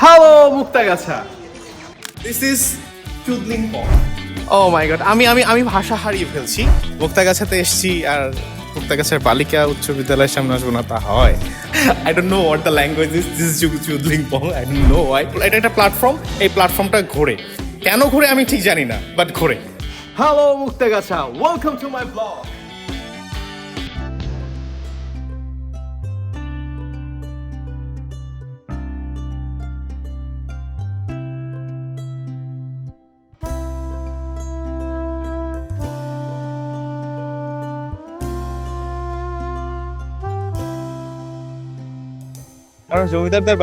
Hello Muktagachha. This is চুদলিং পং। Oh my god, আমি ভাষা হারিয়ে ফেলছি। মুক্তাগাছাতে এসেছি আর মুক্তাগাছার বালিকা উচ্চ বিদ্যালয়ের সামনে আসবো না তা হয়। I don't know what the language is. This is চুদলিং পং। I don't know why. এটা একটা প্ল্যাটফর্ম, এই প্ল্যাটফর্মটা ঘোরে। কেন ঘোরে আমি ঠিক জানি না, বাট ঘোরে। Hello Muktagacha, welcome to my blog. কারণ জমিদারদের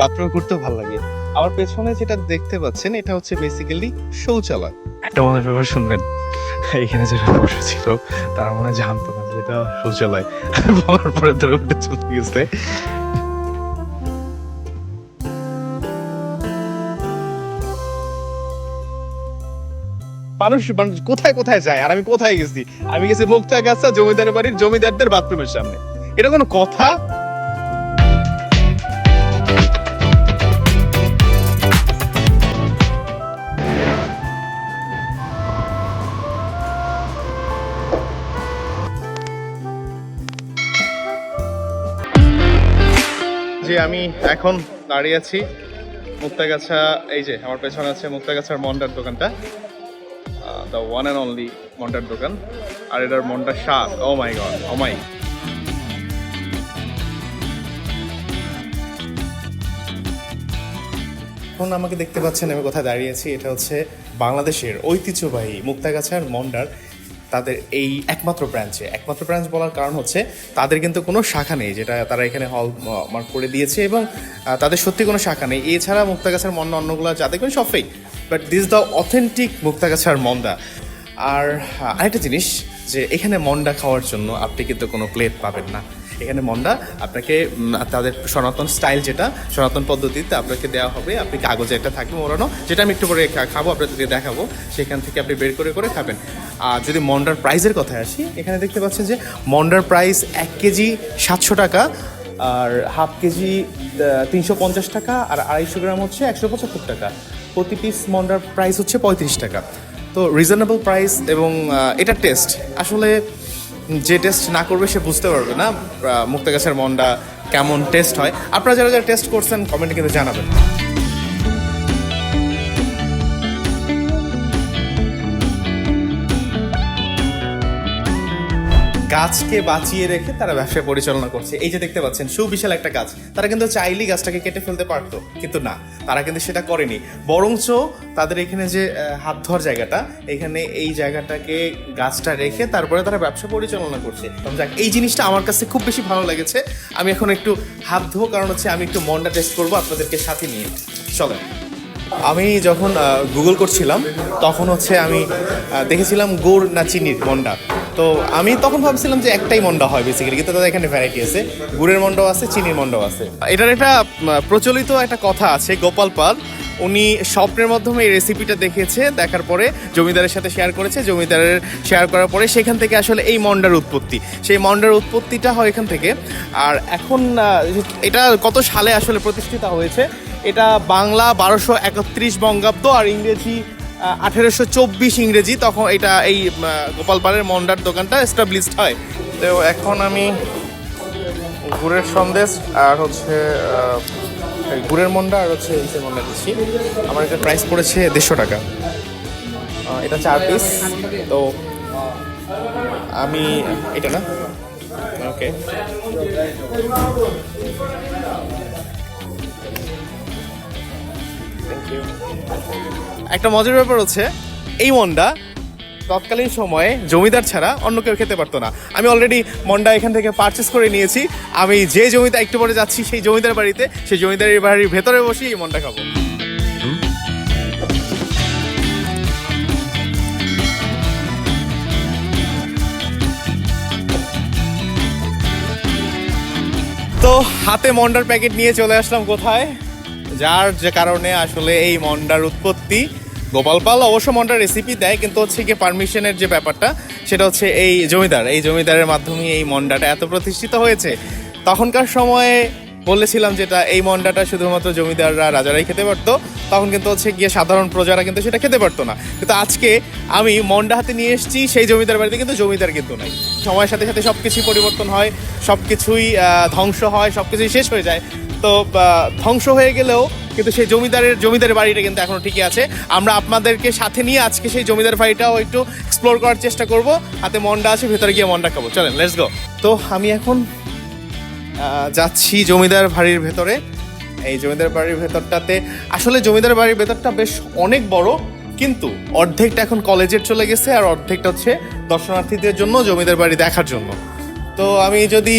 বাথরুমে ঘুরতেও ভালো লাগে। আমার পেছনে যেটা দেখতে পাচ্ছেন এটা হচ্ছে বেসিক্যালি শৌচালয়। একটা মজার ব্যাপার শুনবেন, এখানে যারা বসেছিল তারা মনে হয় জানতো না যে এটা শৌচালয়। বলার পরে ধরে উঠে চলে গেছে। মানুষ কোথায় কোথায় যায়, আর আমি কোথায় গেছি? আমি গেছি মুক্তাগাছা জমিদারের বাড়ির জমিদারদের বাথরুমের সামনে। এটা কোনো কথা? যে আমি এখন দাঁড়িয়ে আছি মুক্তাগাছা। এই যে আমার পেছনে আছে মুক্তাগাছার মন্ডার দোকানটা, দ্য ওয়ান অ্যান্ড অনলি মন্ডার দোকান। আর এটার মন্ডার স্বাদ, ও মাই গড, ও মাই। এখন আমাকে দেখতে পাচ্ছেন আমি কোথায় দাঁড়িয়ে আছি। এটা হচ্ছে বাংলাদেশের ঐতিহ্যবাহী মুক্তাগাছার মন্ডার, তাদের এই একমাত্র ব্রাঞ্চ বলার কারণ হচ্ছে তাদের কিন্তু কোনো শাখা নেই, যেটা তারা এখানে হল মার্ক করে দিয়েছে, এবং তাদের সত্যি কোনো শাখা নেই। এছাড়া মুক্তাগাছার মন্ডা অন্যগুলো যা দেখবেন সব fake, but this the authentic মুক্তাগাছার মন্ডা। আর আরেকটা জিনিস, যে এখানে মন্ডা খাওয়ার জন্য আপনি কিন্তু কোনো প্লেট পাবেন না। এখানে মন্ডা আপনাকে তাদের সনাতন স্টাইল, যেটা সনাতন পদ্ধতিতে আপনাকে দেওয়া হবে। আপনি কাগজে একটা থাকবে মোড়ানো, যেটা আমি একটু পরে খাবো, আপনাদেরকে দেখাবো। সেখান থেকে আপনি বের করে করে খাবেন। আর যদি মন্ডার প্রাইসের কথায় আসি, এখানে দেখতে পাচ্ছেন যে মন্ডার প্রাইস 1 কেজি 700 টাকা, আর হাফ কেজি 350 টাকা, আর 250 গ্রাম হচ্ছে 175 টাকা। প্রতি পিস মন্ডার প্রাইস হচ্ছে 35 টাকা। তো রিজনেবল প্রাইস, এবং এটা টেস্ট আসলে যে টেস্ট না করবে সে বুঝতে পারবে না মুক্তাগাছার মন্ডা কেমন টেস্ট হয়। আপনারা যারা যারা টেস্ট করছেন কমেন্টে কিন্তু জানাবেন। গাছকে বাঁচিয়ে রেখে তারা ব্যবসা পরিচালনা করছে। এই যে দেখতে পাচ্ছেন সুবিশাল একটা গাছ, তারা কিন্তু চাইলেই গাছটাকে কেটে ফেলতে পারতো, কিন্তু না, তারা কিন্তু সেটা করেনি। বরঞ্চ তাদের এখানে যে হাত ধোয়ার জায়গাটা, এখানে এই জায়গাটাকে গাছটা রেখে তারপরে তারা ব্যবসা পরিচালনা করছে। যাক, এই জিনিসটা আমার কাছে খুব বেশি ভালো লেগেছে। আমি এখন একটু হাত ধোবো, কারণ হচ্ছে আমি একটু মন্ডা টেস্ট করবো আপনাদেরকে সাথে নিয়ে। চলেন। আমি যখন গুগল করছিলাম তখন হচ্ছে আমি দেখেছিলাম গুড় না চিনির মন্ডা। তো আমি তখন ভাবছিলাম যে একটাই মন্ডা হয় বেসিক্যালি, কিন্তু তাদের এখানে ভ্যারাইটি আছে, গুড়ের মন্ডাও আছে, চিনির মন্ডাও আছে। এটার একটা প্রচলিত একটা কথা আছে, গোপাল পাল উনি স্বপ্নের মাধ্যমে এই রেসিপিটা দেখেছে, দেখার পরে জমিদারের সাথে শেয়ার করেছে, জমিদারের শেয়ার করার পরে সেখান থেকে আসলে এই মন্ডার উৎপত্তি। সেই মন্ডার উৎপত্তিটা হয় এখান থেকে। আর এখন এটা কত সালে আসলে প্রতিষ্ঠিত হয়েছে, এটা বাংলা 1231 বঙ্গাব্দ, আর ইংরেজি 1824 ইংরেজি, তখন এটা এই গোপালপাড়ের মন্ডার দোকানটা এস্টাবলিশড হয়। তো এখন আমি গুড়ের সন্দেশ আর হচ্ছে গুড়ের মন্ডা আর হচ্ছে ইসের মন্ডা দিচ্ছি। আমার এটা প্রাইস পড়েছে 150 টাকা। এটা 4 পিস। তো আমি এটা না, ওকে। একটা মজার ব্যাপার হচ্ছে এই মন্ডা তৎকালীন সময়ে জমিদার ছাড়া অন্য কেউ খেতে পারতো না। আমি অলরেডি মন্ডা এখান থেকে পারচেস করে নিয়েছি। আমি যে জমিদার একটু পরে যাচ্ছি সেই জমিদার বাড়িতে, সেই জমিদারের বাড়ির ভেতরে বসে এই মন্ডা খাবো। তো হাতে মন্ডার প্যাকেট নিয়ে চলে আসলাম কোথায়, যার যে কারণে আসলে এই মন্ডার উৎপত্তি। গোপাল পাল অবশ্য মন্ডার রেসিপি দেয়, কিন্তু হচ্ছে কি পারমিশনের যে ব্যাপারটা, সেটা হচ্ছে এই জমিদারের মাধ্যমে এই মন্ডাটা এত প্রতিষ্ঠিত হয়েছে। তখনকার সময়ে বলেছিলাম যেটা এই মন্ডাটা শুধুমাত্র জমিদাররা রাজারাই খেতে পারতো, তখন কিন্তু হচ্ছে গিয়ে সাধারণ প্রজারা কিন্তু সেটা খেতে পারতো না। কিন্তু আজকে আমি মন্ডা হাতে নিয়ে এসেছি সেই জমিদার বাড়িতে, কিন্তু জমিদার কিন্তু নাই। সময়ের সাথে সাথে সব কিছুই পরিবর্তন হয়, সব কিছুই ধ্বংস হয়, সব কিছুই শেষ হয়ে যায়। তো ধ্বংস হয়ে গেলেও কিন্তু সেই জমিদারের বাড়িটা কিন্তু এখনো ঠিকই আছে। আমরা আপনাদেরকে সাথে নিয়ে আজকে সেই জমিদার বাড়িটাও একটু এক্সপ্লোর করার চেষ্টা করব। হাতে মন্ডা আছে, ভেতরে গিয়ে মন্ডা খাবো, চলেন লেটস গো। তো আমি এখন যাচ্ছি জমিদার বাড়ির ভেতরে। এই জমিদার বাড়ির ভেতরটাতে আসলে জমিদার বাড়ির ভেতরটা বেশ অনেক বড়, কিন্তু অর্ধেকটা এখন কলেজের চলে গেছে আর অর্ধেকটা হচ্ছে দর্শনার্থীদের জন্য, জমিদার বাড়ি দেখার জন্য। তো আমি যদি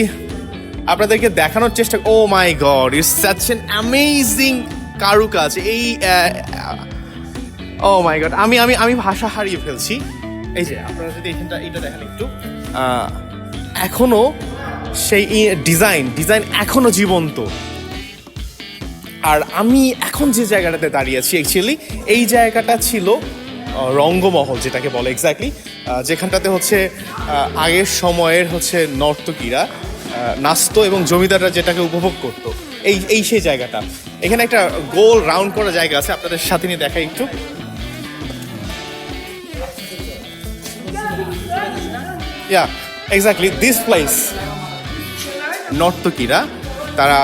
আপনাদেরকে দেখানোর চেষ্টা, oh my god, it's such an amazing কারুকাজ। এই ও মাই গড, আমি ভাষা হারিয়ে ফেলছি। এই যে আপনারা যদি এটা দেখেন একটু, এখনো সেই ডিজাইন এখনো জীবন্ত। আর আমি এখন যে জায়গাটাতে দাঁড়িয়ে আছি, অ্যাকচুয়ালি এই জায়গাটা ছিল রঙ্গমহল যেটাকে বলে এক্স্যাক্টলি, যেখানটাতে হচ্ছে আগের সময়ের হচ্ছে নর্তকীরা নাচতো এবং জমিদাররা যেটাকে উপভোগ করতো। এই সেই জায়গাটা। এখানে একটা গোল রাউন্ড করা জায়গা আছে, আপনাদের সাথে নিয়ে দেখাই একটু। Yeah exactly this place. নর্তকীরা তারা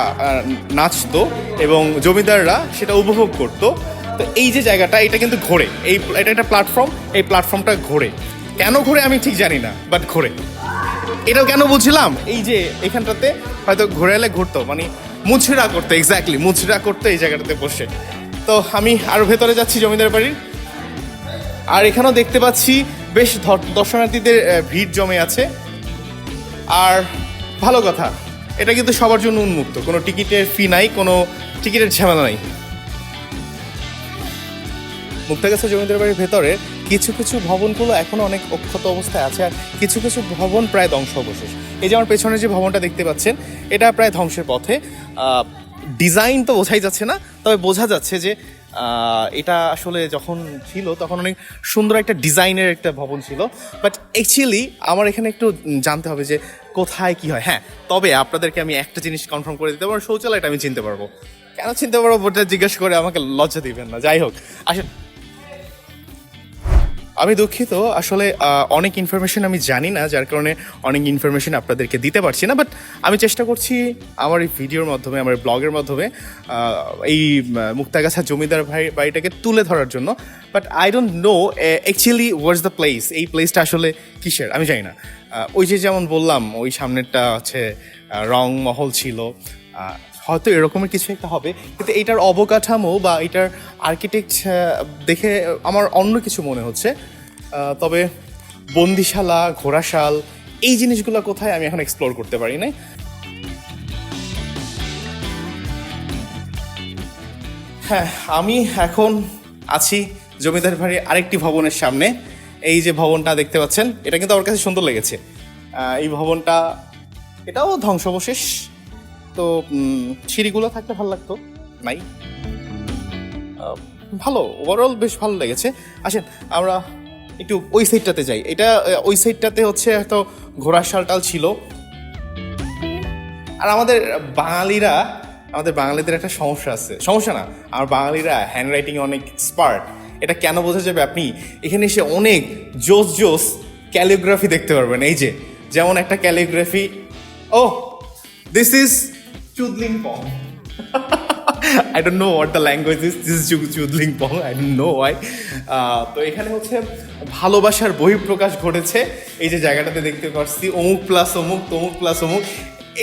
নাচতো এবং জমিদাররা সেটা উপভোগ করতো। তো এই যে জায়গাটা, এটা কিন্তু ঘোরে, এটা একটা প্ল্যাটফর্ম, এই প্ল্যাটফর্মটা ঘোরে। কেন ঘোরে আমি ঠিক জানি না, বাট ঘোরে। এটাও কেন বুঝলাম, এই যে এখানটাতে হয়তো ঘুরে এলে ঘুরতো, মানে মুছরা করতো, এক্স্যাক্টলি মুছরা করতো এই জায়গাটাতে বসে। তো আমি আরও ভেতরে যাচ্ছি জমিদার বাড়ির। আর এখানেও দেখতে পাচ্ছি বেশ দর্শনার্থীদের ভিড় জমে আছে। আর ভালো কথা, এটা কিন্তু সবার জন্য উন্মুক্ত, কোনো টিকিটের ফি নাই, কোনো টিকিটের ঝামেলা নাই। মুক্তাগাছা জমিদার বাড়ির ভেতরে কিছু কিছু ভবনগুলো এখনো অনেক অক্ষত অবস্থায় আছে, আর কিছু কিছু ভবন প্রায় ধ্বংসাবশেষ। এই যে আমার পেছনে যে ভবনটা দেখতে পাচ্ছেন, এটা প্রায় ধ্বংসের পথে। ডিজাইন তো বোঝাই যাচ্ছে না, তবে বোঝা যাচ্ছে যে এটা আসলে যখন ছিল তখন অনেক সুন্দর একটা ডিজাইনের একটা ভবন ছিল। বাট অ্যাকচুয়ালি আমার এখানে একটু জানতে হবে যে কোথায় কি হয়। হ্যাঁ, তবে আপনাদেরকে আমি একটা জিনিস কনফার্ম করে দিতে পারবো, শৌচালয়টা আমি চিনতে পারবো। কেন চিনতে পারবো ওটা জিজ্ঞেস করে আমাকে লজ্জা দিবেন না। যাই হোক, আসেন। আমি দুঃখিত, আসলে অনেক ইনফরমেশন আমি জানি না, যার কারণে অনেক ইনফরমেশন আপনাদেরকে দিতে পারছি না। বাট আমি চেষ্টা করছি আমার এই ভিডিওর মাধ্যমে, আমার ব্লগের মাধ্যমে এই মুক্তাগাছা জমিদার বাড়িটাকে তুলে ধরার জন্য। But I don't no actually what's the place. এই প্লেসটা আসলে কিসের আমি জানি না। ওই যে যেমন বললাম, ওই সামনেরটা হচ্ছে রংমহল ছিল, হয়তো এরকমের কিছু একটা হবে, কিন্তু এইটার অবকাঠামো বা এটার আর্কিটেক্ট দেখে আমার অন্য কিছু মনে হচ্ছে। তবে বন্দিশালা, ঘোড়াশাল, এই জিনিসগুলো কোথায় আমি এখন এক্সপ্লোর করতে পারি নাই। হ্যাঁ, আমি এখন আছি জমিদার বাড়ির আরেকটি ভবনের সামনে। এই যে ভবনটা দেখতে পাচ্ছেন, এটা কিন্তু আমার কাছে সুন্দর লেগেছে। এই ভবনটা, এটাও ধ্বংসাবশেষ। তো সিঁড়িগুলো থাকতে ভালো লাগতো, নাই। ভালো, ওভারঅল বেশ ভালো লেগেছে। আসেন আমরা একটু ওই সাইডটাতে যাই। এটা ওই সাইডটাতে হচ্ছে হয়তো ঘোড়াশালটাল ছিল। আর আমাদের বাঙালিদের একটা সমস্যা আছে, সমস্যা না, আমার বাঙালিরা হ্যান্ড রাইটিংয়ে অনেক এক্সপার্ট। এটা কেন বোঝা যাবে, আপনি এখানে এসে অনেক জোস ক্যালিগ্রাফি দেখতে পারবেন। এই যে যেমন একটা calligraphy, oh this is Chudlingpong. I don't know what the language is. This is Chudlingpong. I don't know why. তো এখানে হচ্ছে ভালোবাসার বহিঃপ্রকাশ ঘটেছে। এই যে জায়গাটাতে দেখতে পাচ্ছি, অমুক প্লাস অমুক, তমুক প্লাস অমুক।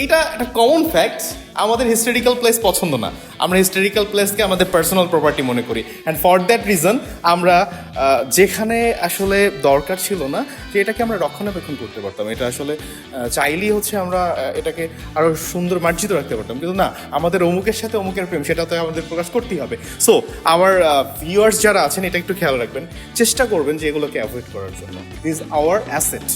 এইটা একটা কমন ফ্যাক্ট। আমাদের হিস্টোরিক্যাল প্লেস পছন্দ না, আমরা হিস্টোরিক্যাল প্লেসকে আমাদের পার্সোনাল প্রপার্টি মনে করি। অ্যান্ড ফর দ্যাট রিজন আমরা যেখানে আসলে দরকার ছিল না যে এটাকে আমরা রক্ষণাবেক্ষণ করতে পারতাম, এটা আসলে চাইলেই হচ্ছে আমরা এটাকে আরও সুন্দর মার্জিত রাখতে পারতাম, কিন্তু না, আমাদের অমুকের সাথে অমুকের প্রেম, সেটা তো আমাদের প্রকাশ করতেই হবে। সো আমার ভিউয়ার্স যারা আছেন, এটা একটু খেয়াল রাখবেন, চেষ্টা করবেন যে এগুলোকে অ্যাভয়েড করার জন্য। Is our asset.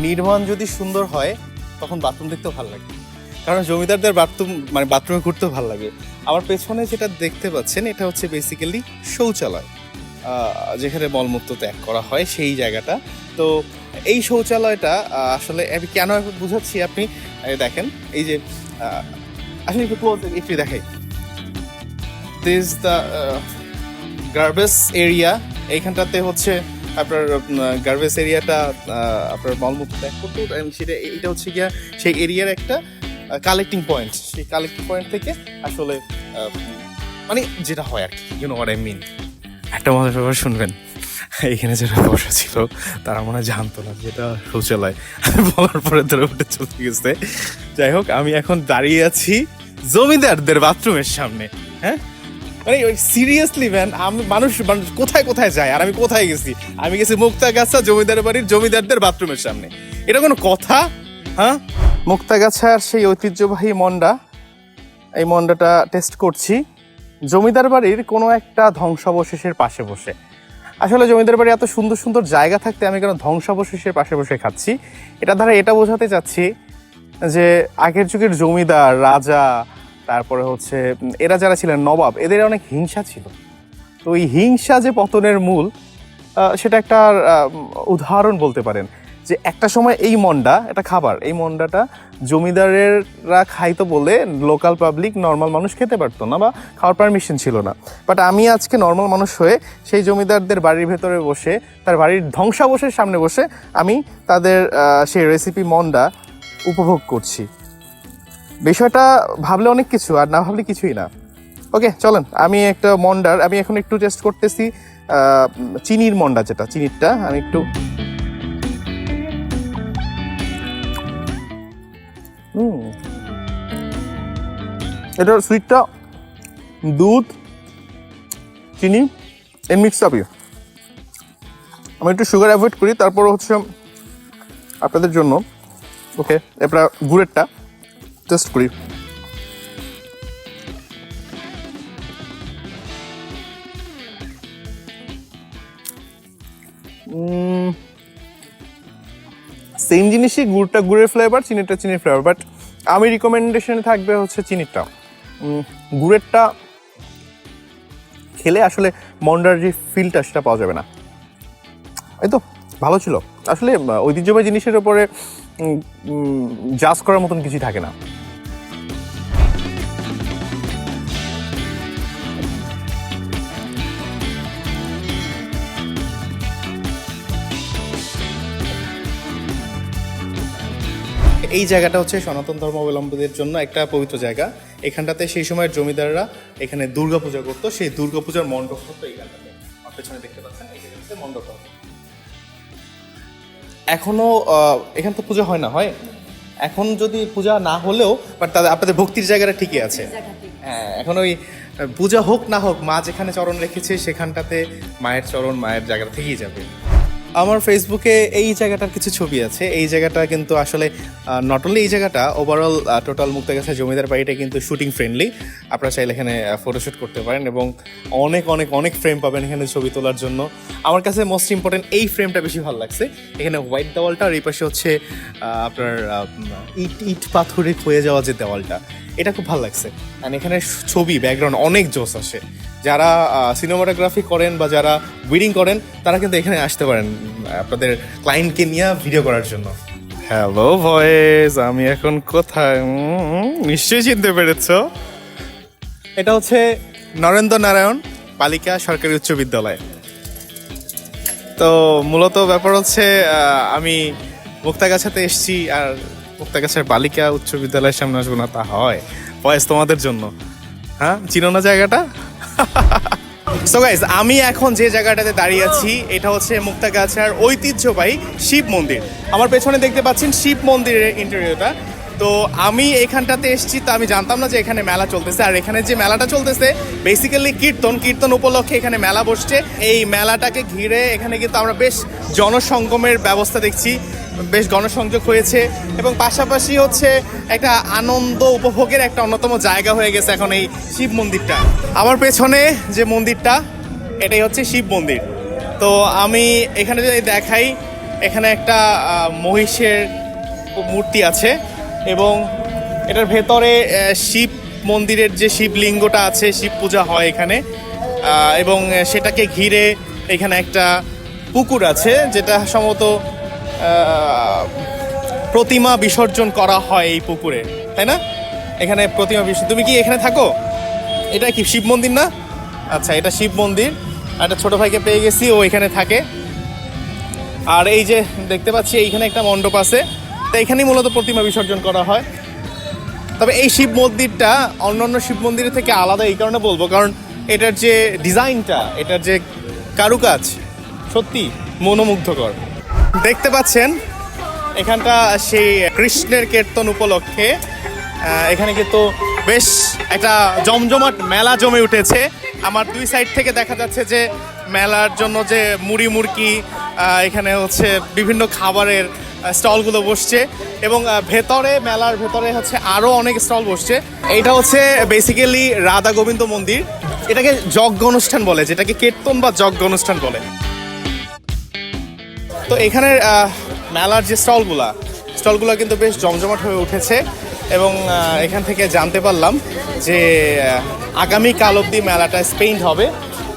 নির্মাণ যদি সুন্দর হয় তখন বাথরুম দেখতেও ভালো লাগে, কারণ জমিদারদের বাথরুমে ঘুরতেও ভালো লাগে। আমার পেছনে যেটা দেখতে পাচ্ছেন, এটা হচ্ছে বেসিক্যালি শৌচালয়। যেখানে মলমূত্র ত্যাগ করা হয় সেই জায়গাটা। তো এই শৌচালয়টা আসলে আমি কেন বুঝাচ্ছি, আপনি দেখেন এই যে আসলে একটু ক্লোজ একটু দেখাই, দিস দ্য গার্বেজ এরিয়া। এইখানটাতে হচ্ছে আপনার গার্বেজ এরিয়াটা আপনার মলমূত্র ত্যাগ করতো, সেটা এটা হচ্ছে গিয়া সেই এরিয়ার একটা কালেক্টিং পয়েন্ট। সেই কালেক্টিং পয়েন্ট থেকে আসলে মানে যেটা হয় আর কি, you know what I mean. একটা মজার ব্যাপার শুনবেন, এখানে যারা বসা ছিল তারা মনে হয় জানতো না যে এটা শৌচালয়, বলার পরে ধরে উঠে চলে গেছে। যাই হোক, আমি এখন দাঁড়িয়ে আছি জমিদারদের বাথরুমের সামনে। হ্যাঁ, মানে সিরিয়াসলি ম্যান, আমি মানুষ কোথায় কোথায় যায়, আর আমি কোথায় গেছি? আমি গেছি মুক্তাগাছা জমিদার বাড়ির জমিদারদের বাথরুমের সামনে। এটা কোনো কথা? হ্যাঁ, মুক্তাগাছার সেই ঐতিহ্যবাহী মন্ডা, এই মন্ডাটা টেস্ট করছি জমিদার বাড়ির কোনো একটা ধ্বংসাবশেষের পাশে বসে। আসলে জমিদার বাড়ি এত সুন্দর সুন্দর জায়গা থাকতে আমি কেন ধ্বংসাবশেষের পাশে বসে খাচ্ছি, এটা দ্বারা এটা বোঝাতে চাচ্ছি যে আগের যুগের জমিদার, রাজা, তারপরে হচ্ছে এরা যারা ছিলেন নবাব, এদের অনেক হিংসা ছিল। তো এই হিংসা যে পতনের মূল, সেটা একটা উদাহরণ বলতে পারেন। যে একটা সময় এই মন্ডা, এটা খাবার, এই মন্ডাটা জমিদারেরা খাইতো বলে লোকাল পাবলিক, নর্মাল মানুষ খেতে পারতো না বা খাওয়ার পারমিশন ছিল না। বাট আমি আজকে নর্মাল মানুষ হয়ে সেই জমিদারদের বাড়ির ভেতরে বসে, তার বাড়ির ধ্বংসাবশের সামনে বসে আমি তাদের সেই রেসিপি মন্ডা উপভোগ করছি। বিষয়টা ভাবলে অনেক কিছু, আর না ভাবলে কিছুই না। ওকে, চলেন, আমি একটা মন্ডার, আমি এখন একটু টেস্ট করতেছি চিনির মন্ডা, যেটা চিনিরটা আমি একটু এটার সুইটটা দুধ, চিনি এর মিক্স আপই। আমি একটু সুগার অ্যাভয়েড করি, তারপর হচ্ছে আপনাদের জন্য ওকে এবার গুড়েরটা টেস্ট করি। সেম জিনিসই, গুড়টা গুড়ের ফ্লেভার, চিনিটা চিনির ফ্লেভার, বাট আমি রিকমেন্ডেশনে থাকবে হচ্ছে চিনিটা। গুড়েরটা খেলে আসলে মন্ডার যে ফিলটা সেটা পাওয়া যাবে না। এই তো ভালো ছিল। আসলে ঐতিহ্যবাহী জিনিসের উপরে জাজ করার মতন কিছু থাকে না। এই জায়গাটা হচ্ছে সনাতন ধর্মাবলম্বীদের জন্য একটা পবিত্র জায়গা। এখানটাতে সেই সময়ের জমিদাররা এখানে দুর্গাপূজা করতো, সেই দুর্গাপূজার মণ্ডপ হতো এইখানটাতে। আপনার পেছনে দেখতে পাচ্ছেন এই জায়গাটাতে মণ্ডপ হতো। এখনো এখান তো পূজা হয় না, হয় এখন যদি পূজা না হলেও, বাট তাদের আপনাদের ভক্তির জায়গাটা ঠিকই আছে। হ্যাঁ, এখন ওই পূজা হোক না হোক, মা যেখানে চরণ রেখেছে সেখানটাতে মায়ের চরণ মায়ের জায়গা থেকেই যাবে। আমার ফেসবুকে এই জায়গাটার কিছু ছবি আছে। এই জায়গাটা কিন্তু আসলে নট অনলি এই জায়গাটা, ওভারঅল টোটাল মুক্তাগাছা জমিদার বাড়িটা কিন্তু শুটিং ফ্রেন্ডলি। আপনারা চাইলে এখানে ফটোশ্যুট করতে পারেন এবং অনেক অনেক অনেক ফ্রেম পাবেন এখানে ছবি তোলার জন্য। আমার কাছে মোস্ট ইম্পর্টেন্ট এই ফ্রেমটা বেশি ভালো লাগছে। এখানে হোয়াইট দেওয়ালটা, আর এই পাশে হচ্ছে আপনার ইট পাথরে ক্ষয়ে যাওয়া যে দেওয়ালটা, এটা খুব ভালো লাগছে। অ্যান্ড এখানে ছবি ব্যাকগ্রাউন্ড অনেক জোস আসে। যারা সিনেমাটোগ্রাফি করেন বা যারা উইডিং করেন তারা কিন্তু এখানে আসতে পারেন আপনাদের ক্লায়েন্টকে নিয়ে ভিডিও করার জন্য। হ্যালো ভয়েস, আমি এখন কোথায় নিশ্চয়ই চিনতে পেরেছ। এটা হচ্ছে নরেন্দ্র নারায়ণ বালিকা সরকারি উচ্চ বিদ্যালয়। তো মূলত ব্যাপার হচ্ছে আমি মুক্তাগাছাতে এসেছি, আর মুক্তাগাছার বালিকা উচ্চ বিদ্যালয়ের সামনে আসবো না তা হয়? ভয়েস তোমাদের জন্য। হ্যাঁ, চিনো না জায়গাটা? সো গাইস, আমি এখন যে জায়গাটাতে দাঁড়িয়ে আছি এটা হচ্ছে মুক্তাগাছার ঐতিহ্যবাহী শিব মন্দির। আমার পেছনে দেখতে পাচ্ছেন শিব মন্দিরের ইন্টেরিয়রটা। তো আমি এখানটাতে এসেছি, তো আমি জানতাম না যে এখানে মেলা চলতেছে। আর এখানে যে মেলাটা চলতেছে বেসিক্যালি কীর্তন উপলক্ষে এখানে মেলা বসছে। এই মেলাটাকে ঘিরে এখানে কিন্তু আমরা বেশ জনসঙ্গমের ব্যবস্থা দেখছি, বেশ গণসংযোগ হয়েছে এবং পাশাপাশি হচ্ছে একটা আনন্দ উপভোগের একটা অন্যতম জায়গা হয়ে গেছে এখন এই শিব মন্দিরটা। আমার পেছনে যে মন্দিরটা এটাই হচ্ছে শিব মন্দির। তো আমি এখানে যদি দেখাই, এখানে একটা মহিষের মূর্তি আছে এবং এটার ভেতরে শিব মন্দিরের যে শিবলিঙ্গটা আছে, শিব পূজা হয় এখানে এবং সেটাকে ঘিরে এখানে একটা পুকুর আছে যেটা সম্ভবত প্রতিমা বিসর্জন করা হয় এই পুকুরে, তাই না? এখানে প্রতিমা বিসর্জন, তুমি কি এখানে থাকো? এটা কি শিব মন্দির না? আচ্ছা, এটা শিব মন্দির। একটা ছোট ভাইকে পেয়ে গেছি, ও এখানে থাকে। আর এই যে দেখতে পাচ্ছি এইখানে একটা মণ্ডপ আছে, তো এখানেই মূলত প্রতিমা বিসর্জন করা হয়। তবে এই শিব মন্দিরটা অন্যান্য শিব মন্দিরের থেকে আলাদা এই কারণে বলবো, কারণ এটার যে ডিজাইনটা, এটার যে কারুকাজ সত্যি মনোমুগ্ধকর। দেখতে পাচ্ছেন এখানটা সেই কৃষ্ণের কীর্তন উপলক্ষে এখানে কিন্তু বেশ একটা জমজমাট মেলা জমে উঠেছে। আমার দুই সাইড থেকে দেখা যাচ্ছে যে মেলার জন্য যে মুড়ি মুড়কি, এখানে হচ্ছে বিভিন্ন খাবারের স্টলগুলো বসছে, এবং ভেতরে মেলার ভেতরে হচ্ছে আরও অনেক স্টল বসছে। এইটা হচ্ছে বেসিক্যালি রাধা গোবিন্দ মন্দির। এটাকে যজ্ঞ অনুষ্ঠান বলে, যেটাকে কীর্তন বা যজ্ঞ অনুষ্ঠান বলে। তো এখানের মেলার যে স্টলগুলো কিন্তু বেশ জমজমাট হয়ে উঠেছে, এবং এখান থেকে জানতে পারলাম যে আগামীকাল অবধি মেলাটা স্পেন্ড হবে।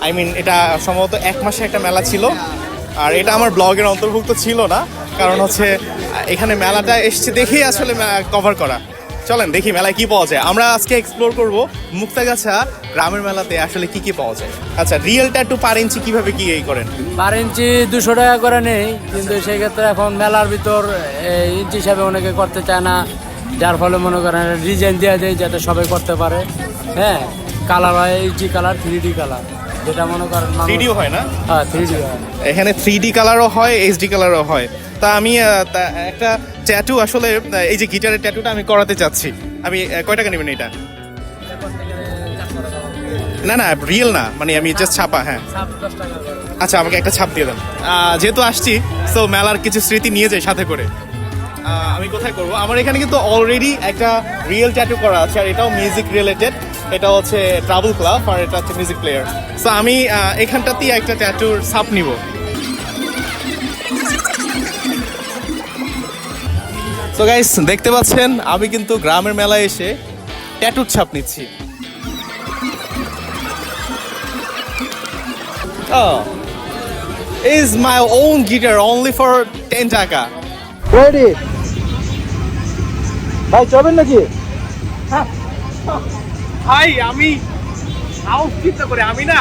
আই মিন, এটা সম্ভবত 1 মাসে একটা মেলা ছিল, আর এটা আমার ব্লগের অন্তর্ভুক্ত ছিল না, কারণ হচ্ছে এখানে মেলাটা এসছে দেখেই আসলে কভার করা। চলেন দেখি মেলায় কি পাওয়া যায়। আমরা আজকে এক্সপ্লোর করব মুক্তাগাছা গ্রামের মেলাতে আসলে কি কি পাওয়া যায়। আচ্ছা, রিয়েল ট্যাটু পার ইঞ্চি কিভাবে কি এই করেন? পার ইঞ্চি 200 টাকা করে নেই, কিন্তু সেই ক্ষেত্রে এখন মেলার ভিতর ইঞ্চি হিসাবে অনেকে করতে চায় না, যার ফলে মনে করেন ডিজাইন দেওয়া যায় যাতে সবাই করতে পারে। হ্যাঁ, কালার হয় এইচডি কালার, 3D কালার, যেটা মনে করেন 3D হয় না? হ্যাঁ, 3D হয়। এখানে 3D কালারও হয়, এইচডি কালারও হয়। তা আমি একটা ট্যাটু আসলে এই যে গিটারের ট্যাটুটা আমি করাতে চাচ্ছি। আমি কয় টাকা নেবেন এটা? না না, রিয়েল না, মানে আমি জাস্ট ছাপা। হ্যাঁ, 10 টাকা করে। আচ্ছা, আমাকে একটা ছাপ দিয়ে দেন। যেহেতু আসছি, সো মেলার কিছু স্মৃতি নিয়ে যাই সাথে করে। আমি কোথায় করব? আমার এখানে কিন্তু অলরেডি একটা রিয়েল ট্যাটু করা আছে, আর এটাও মিউজিক রিলেটেড। এটা হচ্ছে ট্রাভেল ক্লাব, আর এটা হচ্ছে মিউজিক প্লেয়ার। সো আমি এখানটাতেই একটা ট্যাটুর ছাপ নিব। সো গাইস, দেখতে পাচ্ছেন আমি কিন্তু গ্রামের মেলায় এসে ট্যাটুর ছাপ নিচ্ছি। Is my own guitar only for 10 টাকা? রেডি ভাই, চলবেন নাকি? ভাই আমি সাহস চিন্তা করে আমি না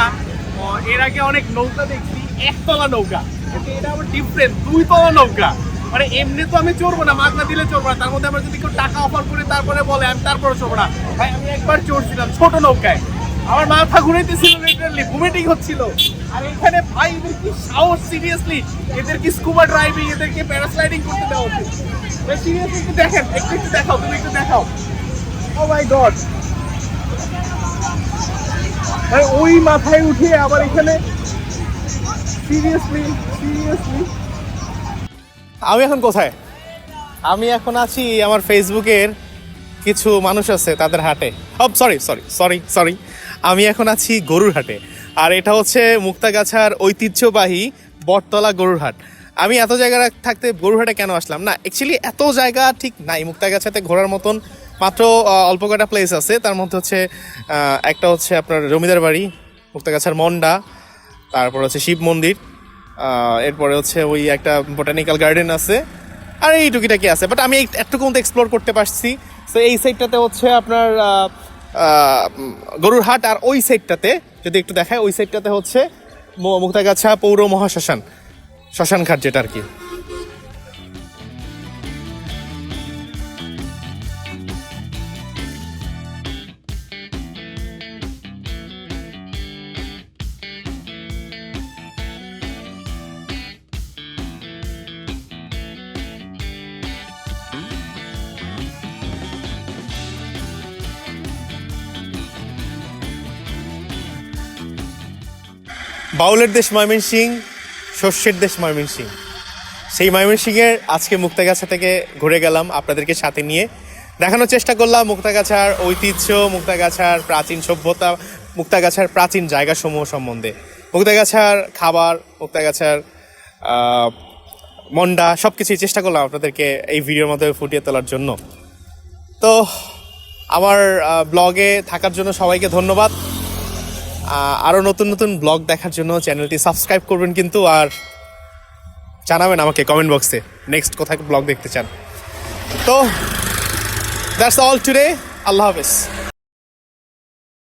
এর আগে অনেক নৌকা দেখছি, 1 তলা নৌকা, কিন্তু এটা আবার ডিফারেন্ট, 2 তলা নৌকা। মানে এমনি তো আমি চড়বো না, মাগনা দিলে চড়বো না, তার মধ্যে আমরা যদি কেউ টাকা অফার করে তারপরে বলে আমি তারপরে চড়বো না। ভাই আমি একবার চড়ছিলাম ছোট নৌকায়, আমার মাথা ঘুরাইতেছিল, লিটারালি ভমিটিং হচ্ছিল। আর এখানে ভাই এদের কি সাহস, সিরিয়াসলি এদের কি স্কুবা ড্রাইভিং, এদেরকে প্যারাস্লাইডিং করতে দেওয়া উচিত। ভাই সিরিয়াসলি একটু দেখেন, একটু দেখাও, তুমি একটু দেখাও। ও মাই গড, ভাই ওই মাথায় উঠে আবার এখানে সিরিয়াসলি। আমি এখন কোথায়? আমি এখন আছি আমার ফেসবুকের কিছু মানুষ আছে তাদের হাটে। সরি, আমি এখন আছি গরুর হাটে, আর এটা হচ্ছে মুক্তাগাছার ঐতিহ্যবাহী বটতলা গরুর হাট। আমি এত জায়গা থাকতে গরুর হাটে কেন আসলাম? না, অ্যাকচুয়ালি এত জায়গা ঠিক নাই মুক্তাগাছাতে ঘোরার মতন, মাত্র অল্প কটা প্লেস আছে। তার মধ্যে হচ্ছে একটা হচ্ছে আপনার জমিদার বাড়ি, মুক্তাগাছার মন্ডা, তারপর হচ্ছে শিব মন্দির, এরপরে হচ্ছে ওই একটা বোটানিক্যাল গার্ডেন আছে, আর এই টুকিটাকি আছে। বাট আমি একটু মতো এক্সপ্লোর করতে পারছি। তো এই সাইডটাতে হচ্ছে আপনার গরুর হাট, আর ওই সাইডটাতে যদি একটু দেখায়, ওই সাইডটাতে হচ্ছে মুক্তাগাছা পৌর মহাশ্মশান, শ্মশান ঘাট যেটা আর কি। বাউলের দেশ ময়মনসিংহ, শস্যের দেশ ময়মনসিংহ। সেই ময়মনসিংহের আজকে মুক্তাগাছা থেকে ঘুরে গেলাম আপনাদেরকে সাথে নিয়ে, দেখানোর চেষ্টা করলাম মুক্তাগাছার ঐতিহ্য, মুক্তাগাছার প্রাচীন সভ্যতা, মুক্তাগাছার প্রাচীন জায়গাসমূহ সম্বন্ধে, মুক্তাগাছার খাবার, মুক্তাগাছার মন্ডা, সব কিছুই চেষ্টা করলাম আপনাদেরকে এই ভিডিওর মধ্যে ফুটিয়ে তোলার জন্য। তো আমার ব্লগে থাকার জন্য সবাইকে ধন্যবাদ। আরও নতুন নতুন ব্লগ দেখার জন্য চ্যানেলটি সাবস্ক্রাইব করবেন কিন্তু, আর জানাবেন আমাকে কমেন্ট বক্সে নেক্সট কোথায় ব্লগ দেখতে চান। তো দ্যাটস অল টুডে, আল্লাহ হাফেজ।